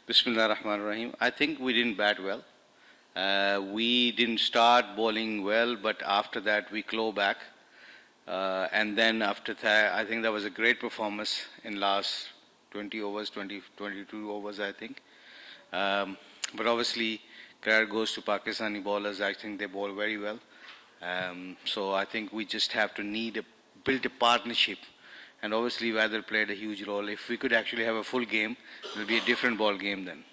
Bismillah ar-Rahman ar-Rahim. I think we didn't bat well. We didn't start bowling well, but after that we claw back. And then after that, I think that was a great performance in last 20 overs, 22 overs, I think. But obviously, credit goes to Pakistani bowlers. I think they bowl very well. So I think we just have to build a partnership. And obviously, weather played a huge role. If we could actually have a full game, it would be a different ball game then.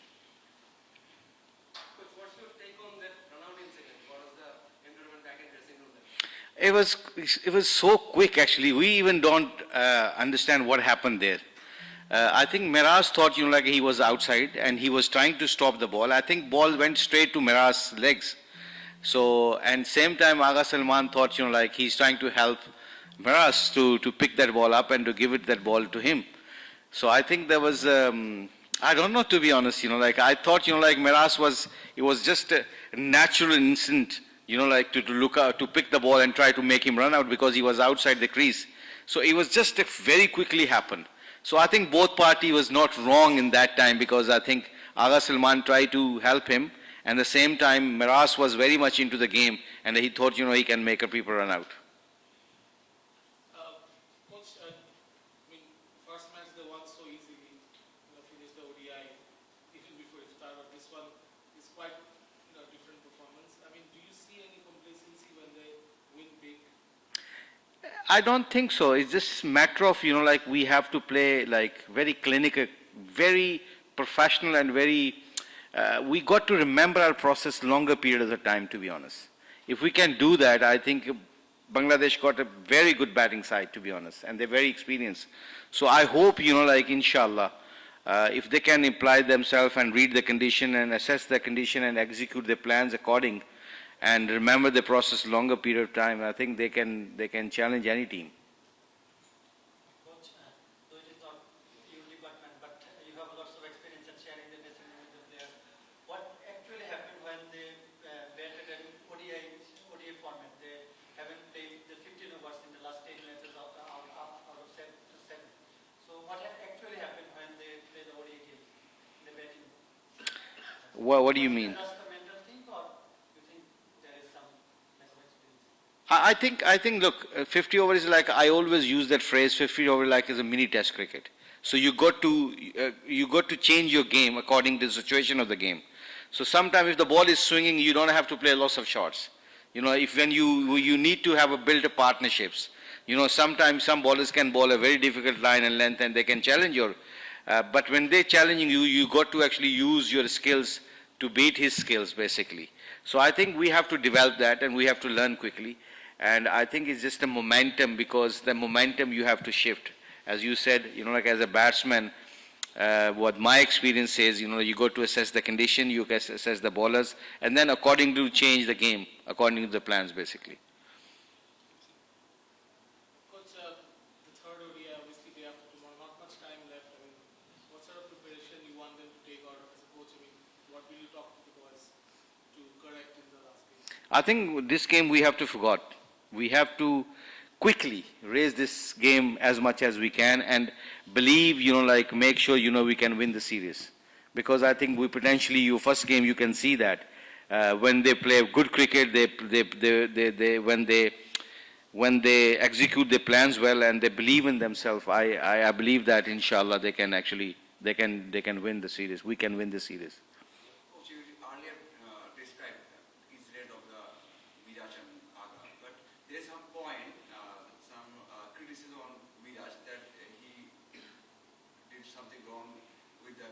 What's your take on that run-out incident? What was the environment back in dressing room? It was so quick actually. We even don't understand what happened there. I think Miraz thought like he was outside and he was trying to stop the ball. I think ball went straight to Miraz's legs. So and same time Agha Salman thought like he's trying to help Miraz to pick that ball up and to give it that ball to him. So I think there was I don't know, to be honest. Like I thought like Miraz it was just a natural instinct. Like to look out, to pick the ball and try to make him run out because he was outside the crease. So it was just very quickly happened. So I think both party was not wrong in that time because I think Agha Salman tried to help him and at the same time Miraz was very much into the game and he thought he can make a people run out. Coach, first match they won so easily, finished the ODI even before iftar. But this one is quite different performance. Do you see any complacency when they win big? I don't think so. It's just a matter of, like we have to play like very clinical, very professional and very, we got to remember our process longer periods of time, to be honest. If we can do that, I think Bangladesh got a very good batting side, to be honest, and they're very experienced. So I hope, like inshallah, if they can apply themselves and read the condition and assess the condition and execute their plans according, and remember the process longer period of time, I think they can challenge any team. Coach, though it is not your department, but you have lots of experience in sharing the dressing room with the players. What actually happened when they batted in ODI format? They haven't played the 15 overs in the last 10 matches out of 7. So what actually happened when they play the ODI game in the batting? What do you mean? I think, look, 50 over is like, I always use that phrase, 50 over like is a mini test cricket. So you got to change your game according to the situation of the game. So sometimes if the ball is swinging, you don't have to play lots of shots. If when you need to have build partnerships. Sometimes some bowlers can bowl a very difficult line and length and they can challenge your, but when they're challenging you, you got to actually use your skills to beat his skills basically. So I think we have to develop that and we have to learn quickly. And I think it's just a momentum because the momentum you have to shift. As you said, like as a batsman, what my experience says, you go to assess the condition, you assess the bowlers, and then according to change the game, according to the plans basically. Coach, the third ODI, obviously day after tomorrow, not much time left. What sort of preparation you want them to take out as a coach? What will you talk to the boys to correct in the last game? I think this game we have to forget. We have to quickly raise this game as much as we can and believe, like make sure, we can win the series. Because I think we potentially, your first game, you can see that when they play good cricket, when they execute their plans well and they believe in themselves, I believe that inshallah they can actually, they can win the series. We can win the series. Coach, you earlier described the incident of the Miraj and Agha, but there is some point, some criticism on Miraj that he did something wrong with the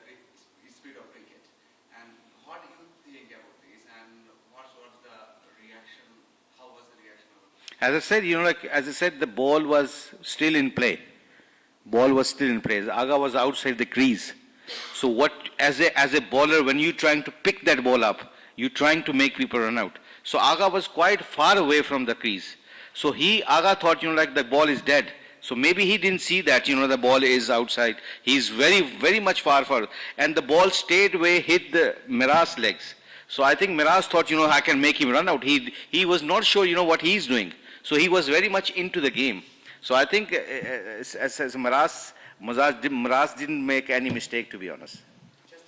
speed of cricket. And what do you think about this? And what was the reaction? How was the reaction? As I said, the ball was still in play. Ball was still in play. Agha was outside the crease. So what, as a bowler, when you're trying to pick that ball up, you're trying to make people run out. So Agha was quite far away from the crease. So Agha thought, like the ball is dead. So maybe he didn't see that, the ball is outside. He's very, very much far. And the ball straight away hit the Miraz's legs. So I think Miraz thought, I can make him run out. He was not sure, what he's doing. So he was very much into the game. So I think as Miraz didn't make any mistake, to be honest. Just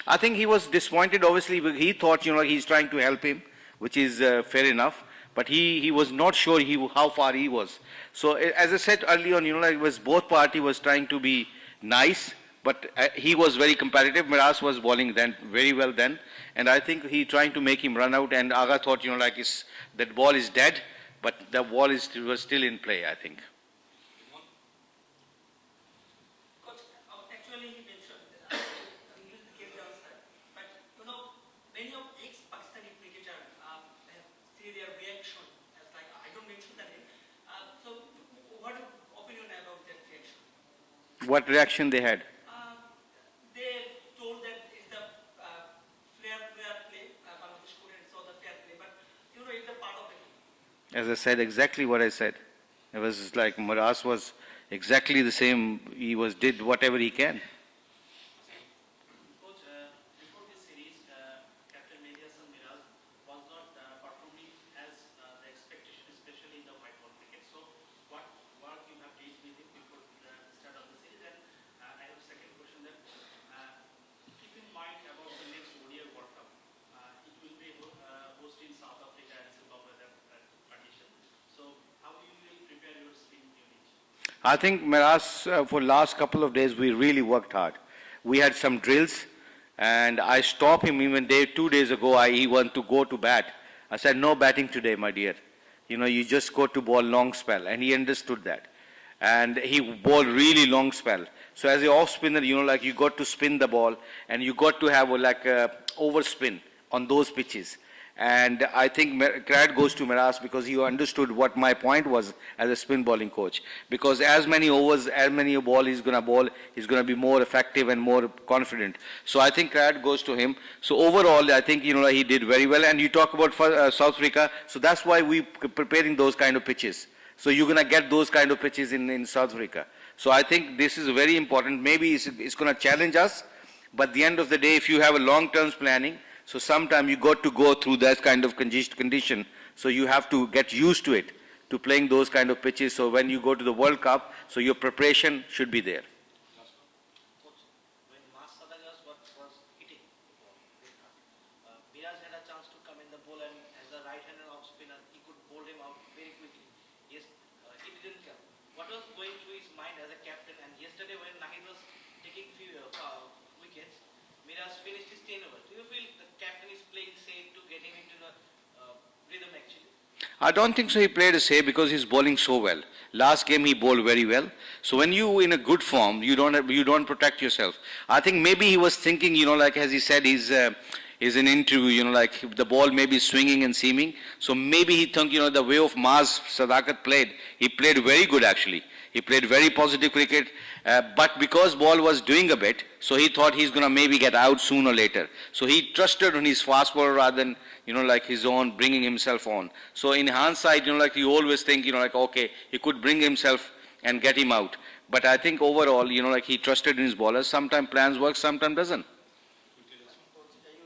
I think he was disappointed, obviously, but he thought, he's trying to help him, which is fair enough. But he was not sure how far he was. So as I said earlier on, it was both party was trying to be nice, but he was very competitive. Miraz was bowling then very well then, and I think he trying to make him run out. And Aga thought, that ball is dead, but the ball was still in play, I think. Coach, actually he mentioned he used the game downside, but many of ex-Pakistani cricketers see their reaction as like, I don't mention the name. So what opinion about that reaction? What reaction they had? They told that it's the fair play, Bangladesh couldn't saw the fair play, but it's a part of the game. As I said, exactly what I said. It was like Miraz was exactly the same. He did whatever he can. Coach, before this series, Captain Medias and Miraz was not performing as the expectation, especially in the white ball cricket. So, what work you have did with him before the start of the series? And I have a second question that keep in mind about the next ODI World Cup. It will be hosted in South Africa and Zimbabwe partition. So, how you will prepare your spin unit? I think Miraz, for last couple of days, we really worked hard. We had some drills, and I stopped him even 2 days ago. He wanted to go to bat. I said, no batting today, my dear. You just go to ball long spell, and he understood that. And he bowled really long spell. So as an off spinner, you got to spin the ball, and you got to have a overspin on those pitches. And I think credit goes to Miraz because he understood what my point was as a spin bowling coach. Because as many overs, as many ball he's going to bowl, he's going to be more effective and more confident. So I think credit goes to him. So overall, I think, he did very well. And you talk about South Africa, so that's why we preparing those kind of pitches. So you're going to get those kind of pitches in South Africa. So I think this is very important. Maybe it's going to challenge us, but at the end of the day, if you have a long-term planning, so sometime you got to go through that kind of condition. So you have to get used to it, to playing those kind of pitches. So when you go to the World Cup, so your preparation should be there. When Mas Sadagas was hitting the ball, Miraz had a chance to come in the ball, and as a right-hander off spinner, he could bowl him out very quickly. Yes, he didn't come. What was going through his mind as a captain? And yesterday when Naheed was taking few wickets, Miraz finished his 10 overs. Do you feel the captain is playing safe to get him into the rhythm actually? I don't think so he played a safe because he's bowling so well. Last game he bowled very well. So when you in a good form, you don't protect yourself. I think maybe he was thinking, as he said, he's in interview, the ball may be swinging and seaming. So maybe he thought, the way of Mas Sadakat played, he played very good actually. He played very positive cricket, but because ball was doing a bit, so he thought he's going to maybe get out sooner or later. So he trusted on his fast bowler rather than, his own, bringing himself on. So in hindsight, you always think, okay, he could bring himself and get him out. But I think overall, he trusted in his bowlers. Sometimes plans work, sometimes doesn't. You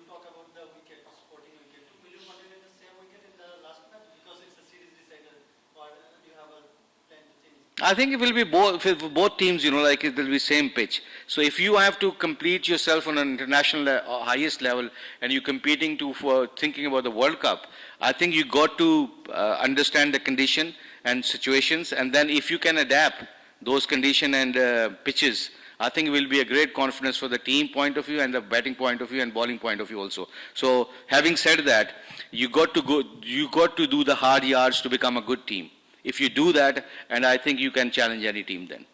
talk about the wicket, sporting wicket. Will you continue the same wicket in the last match because it's a series decider, or do you have a plan to change? I think it will be for both teams, it will be same pitch. So if you have to complete yourself on an international highest level and you're competing for thinking about the World Cup, I think you got to understand the condition and situations, and then if you can adapt those condition and pitches, I think it will be a great confidence for the team point of view and the batting point of view and bowling point of view also. So having said that, you got to do the hard yards to become a good team. If you do that, and I think you can challenge any team then.